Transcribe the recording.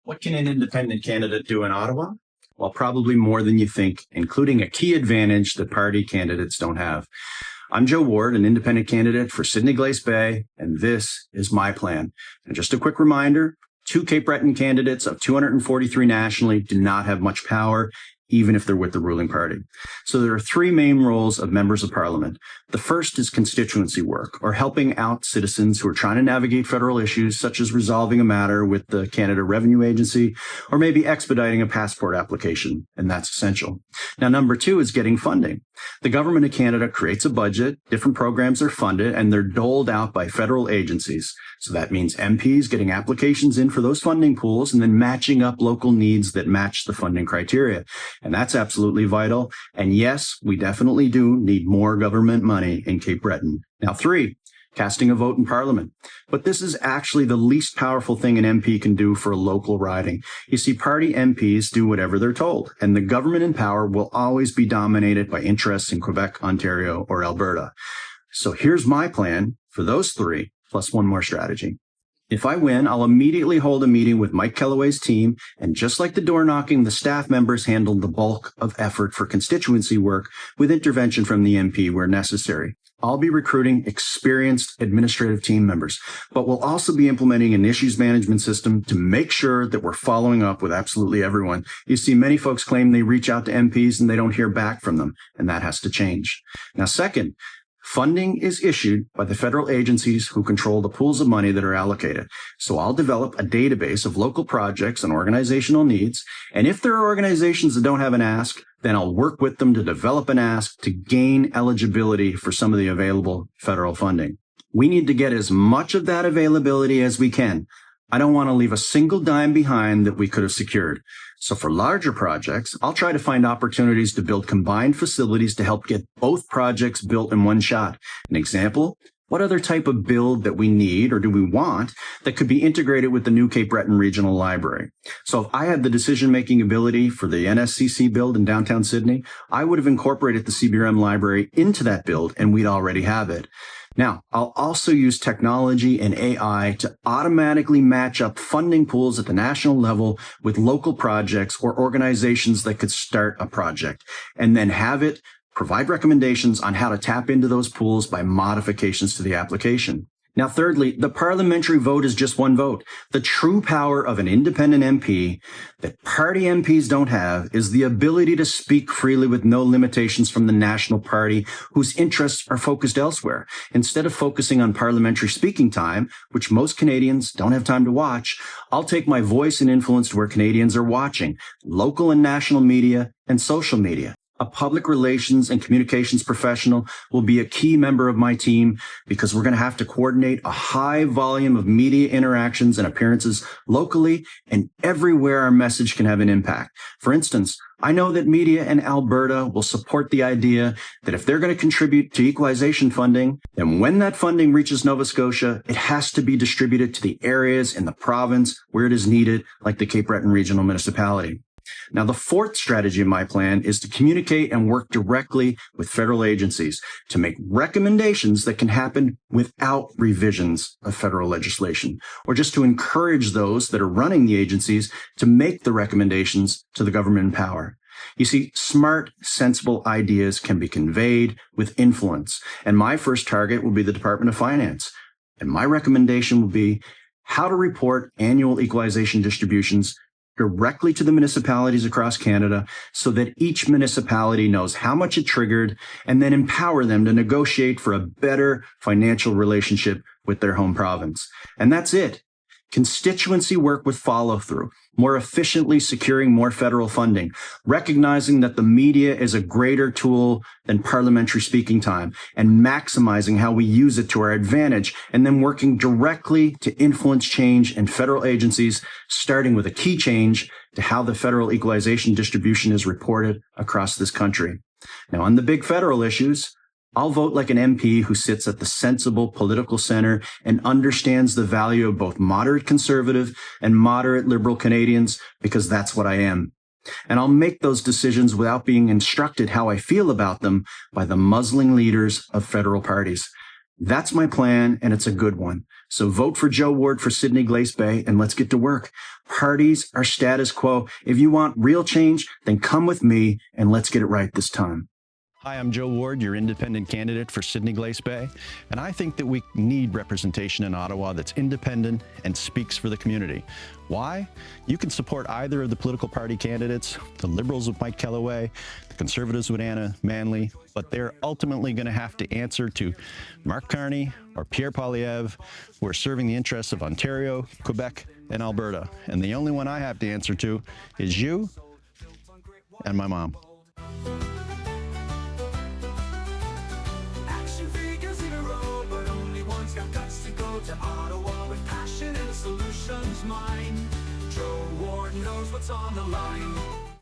What can an independent candidate do in Ottawa? Well, probably more than you think, including a key advantage that party candidates don't have. I'm Joe Ward, an independent candidate for Sydney Glace Bay, and this is my plan. And just a quick reminder, 2 Cape Breton candidates of 243 nationally do not have much power, even if they're with the ruling party. So there are 3 main roles of members of parliament. The first is constituency work, or helping out citizens who are trying to navigate federal issues, such as resolving a matter with the Canada Revenue Agency, or maybe expediting a passport application, and that's essential. Now, number 2 is getting funding. The government of Canada creates a budget, different programs are funded, and they're doled out by federal agencies. So that means MPs getting applications in for those funding pools and then matching up local needs that match the funding criteria. And that's absolutely vital. And yes, we definitely do need more government money in Cape Breton. Now, 3, casting a vote in Parliament. But this is actually the least powerful thing an MP can do for a local riding. You see, party MPs do whatever they're told, and the government in power will always be dominated by interests in Quebec, Ontario, or Alberta. So here's my plan for those 3, plus one more strategy. If I win, I'll immediately hold a meeting with Mike Kellaway's team, and just like the door knocking, the staff members handled the bulk of effort for constituency work with intervention from the MP where necessary. I'll be recruiting experienced administrative team members, but we'll also be implementing an issues management system to make sure that we're following up with absolutely everyone. You see, many folks claim they reach out to MPs and they don't hear back from them, and that has to change. Now, second, funding is issued by the federal agencies who control the pools of money that are allocated. So I'll develop a database of local projects and organizational needs. And if there are organizations that don't have an ask, then I'll work with them to develop an ask to gain eligibility for some of the available federal funding. We need to get as much of that availability as we can. I don't want to leave a single dime behind that we could have secured. So for larger projects, I'll try to find opportunities to build combined facilities to help get both projects built in one shot. An example, what other type of build that we need or do we want that could be integrated with the new Cape Breton Regional Library? So if I had the decision-making ability for the NSCC build in downtown Sydney, I would have incorporated the CBRM library into that build, and we'd already have it. Now, I'll also use technology and AI to automatically match up funding pools at the national level with local projects or organizations that could start a project, and then have it provide recommendations on how to tap into those pools by modifications to the application. Now, thirdly, the parliamentary vote is just one vote. The true power of an independent MP that party MPs don't have is the ability to speak freely with no limitations from the national party whose interests are focused elsewhere. Instead of focusing on parliamentary speaking time, which most Canadians don't have time to watch, I'll take my voice and influence to where Canadians are watching, local and national media and social media. A public relations and communications professional will be a key member of my team because we're going to have to coordinate a high volume of media interactions and appearances locally and everywhere our message can have an impact. For instance, I know that media in Alberta will support the idea that if they're going to contribute to equalization funding, then when that funding reaches Nova Scotia, it has to be distributed to the areas in the province where it is needed, like the Cape Breton Regional Municipality. Now, the 4th strategy of my plan is to communicate and work directly with federal agencies to make recommendations that can happen without revisions of federal legislation, or just to encourage those that are running the agencies to make the recommendations to the government in power. You see, smart, sensible ideas can be conveyed with influence, and my first target will be the Department of Finance. And my recommendation will be how to report annual equalization distributions directly to the municipalities across Canada so that each municipality knows how much it triggered and then empower them to negotiate for a better financial relationship with their home province. And that's it. Constituency work with follow-through, more efficiently securing more federal funding, recognizing that the media is a greater tool than parliamentary speaking time, and maximizing how we use it to our advantage, and then working directly to influence change in federal agencies, starting with a key change to how the federal equalization distribution is reported across this country. Now, on the big federal issues, I'll vote like an MP who sits at the sensible political center and understands the value of both moderate conservative and moderate liberal Canadians, because that's what I am. And I'll make those decisions without being instructed how I feel about them by the muzzling leaders of federal parties. That's my plan, and it's a good one. So vote for Joe Ward for Sydney Glace Bay, and let's get to work. Parties are status quo. If you want real change, then come with me, and let's get it right this time. Hi, I'm Joe Ward, your independent candidate for Sydney Glace Bay, and I think that we need representation in Ottawa that's independent and speaks for the community. Why? You can support either of the political party candidates, the Liberals with Mike Kellaway, the Conservatives with Anna Manley, but they're ultimately going to have to answer to Mark Carney or Pierre Poilievre, who are serving the interests of Ontario, Quebec, and Alberta. And the only one I have to answer to is you and my mom. To Ottawa with passion and solutions mind. Joe Ward knows what's on the line.